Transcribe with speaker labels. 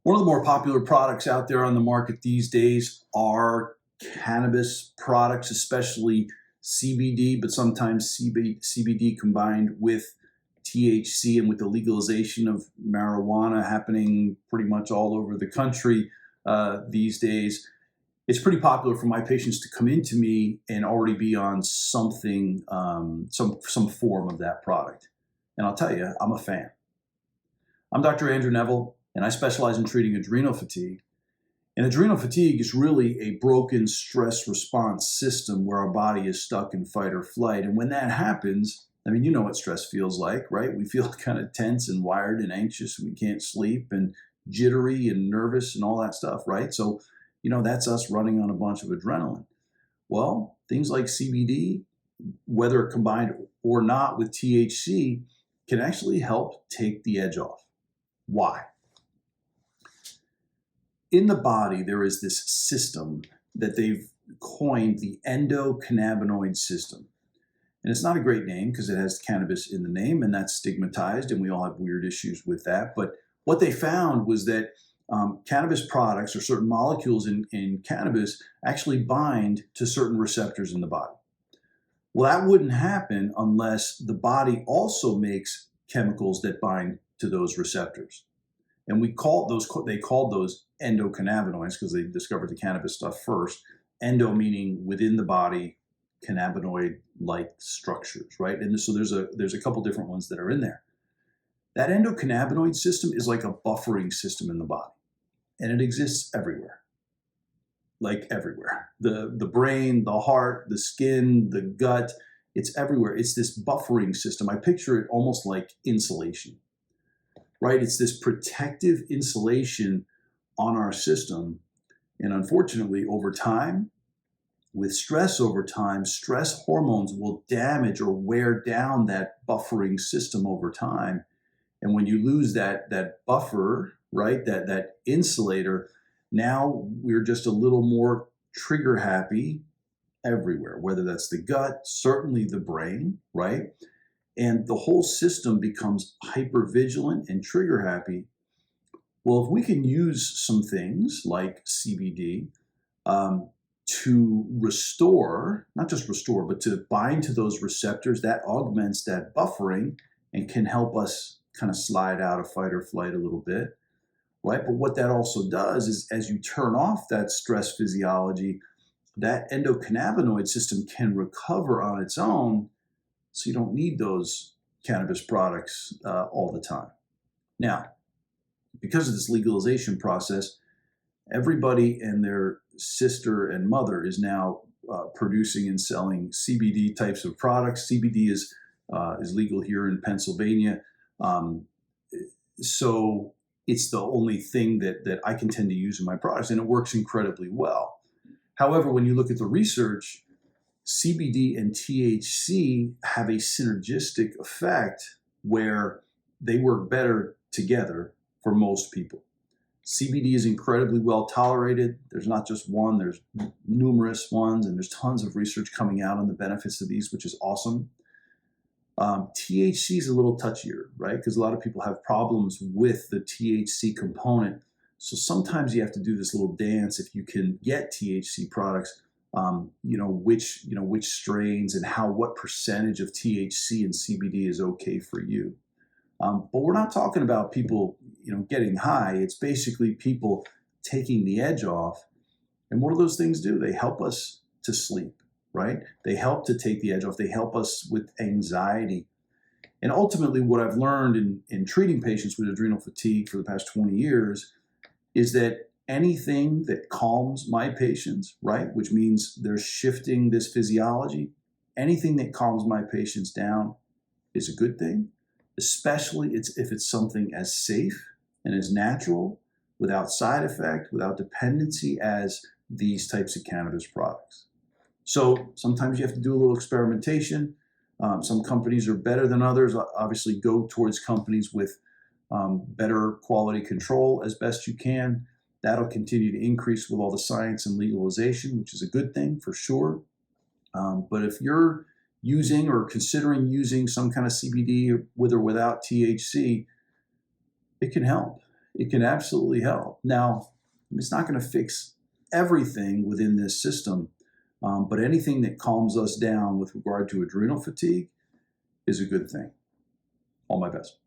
Speaker 1: One of the more popular products out there on the market these days are cannabis products, especially CBD, but sometimes CBD combined with THC, and with the legalization of marijuana happening pretty much all over the country these days. It's pretty popular for my patients to come into me and already be on something, some form of that product. And I'll tell you, I'm a fan. I'm Dr. Andrew Neville, and I specialize in treating adrenal fatigue. And adrenal fatigue is really a broken stress response system where our body is stuck in fight or flight. And when that happens, I mean, you know what stress feels like, right? We feel kind of tense and wired and anxious, and we can't sleep and jittery and nervous and all that stuff, right? So, that's us running on a bunch of adrenaline. Well, things like CBD, whether combined or not with THC, can actually help take the edge off. Why? In the body, there is this system that they've coined the endocannabinoid system. And it's not a great name because it has cannabis in the name, and that's stigmatized, and we all have weird issues with that. But what they found was that cannabis products, or certain molecules in cannabis, actually bind to certain receptors in the body. Well, that wouldn't happen unless the body also makes chemicals that bind to those receptors. And they called those endocannabinoids because they discovered the cannabis stuff first. Endo meaning within the body, cannabinoid-like structures, right? And so there's a couple different ones that are in there. That endocannabinoid system is like a buffering system in the body, and it exists everywhere, like everywhere. The brain, the heart, the skin, the gut, it's everywhere. It's this buffering system. I picture it almost like insulation, right? It's this protective insulation on our system. And unfortunately, over time, with stress over time, stress hormones will damage or wear down that buffering system over time. And when you lose that buffer, right, that insulator, now we're just a little more trigger happy everywhere, whether that's the gut, certainly the brain, right? And the whole system becomes hypervigilant and trigger happy. Well, if we can use some things like CBD to restore, not just restore, but to bind to those receptors, that augments that buffering and can help us kind of slide out of fight or flight a little bit, right? But what that also does is, as you turn off that stress physiology, that endocannabinoid system can recover on its own, so you don't need those cannabis products all the time. Now, because of this legalization process, everybody and their sister and mother is now producing and selling CBD types of products. CBD is legal here in Pennsylvania. So it's the only thing that I can tend to use in my products, and it works incredibly well. However, when you look at the research, CBD and THC have a synergistic effect where they work better together for most people. CBD is incredibly well tolerated. There's not just one, there's numerous ones, and there's tons of research coming out on the benefits of these, which is awesome. THC is a little touchier, right? Because a lot of people have problems with the THC component. So sometimes you have to do this little dance if you can get THC products, which strains and what percentage of THC and CBD is okay for you. But we're not talking about people, getting high. It's basically people taking the edge off. And what do those things do? They help us to sleep, right? They help to take the edge off. They help us with anxiety. And ultimately, what I've learned in treating patients with adrenal fatigue for the past 20 years is that anything that calms my patients, right, which means they're shifting this physiology, anything that calms my patients down is a good thing, especially if it's something as safe and as natural, without side effect, without dependency as these types of cannabis products. So sometimes you have to do a little experimentation. Some companies are better than others. Obviously, go towards companies with better quality control as best you can. That'll continue to increase with all the science and legalization, which is a good thing for sure. But if you're using or considering using some kind of CBD with or without THC, it can help. it can absolutely help. Now, it's not going to fix everything within this system, but anything that calms us down with regard to adrenal fatigue is a good thing. All my best.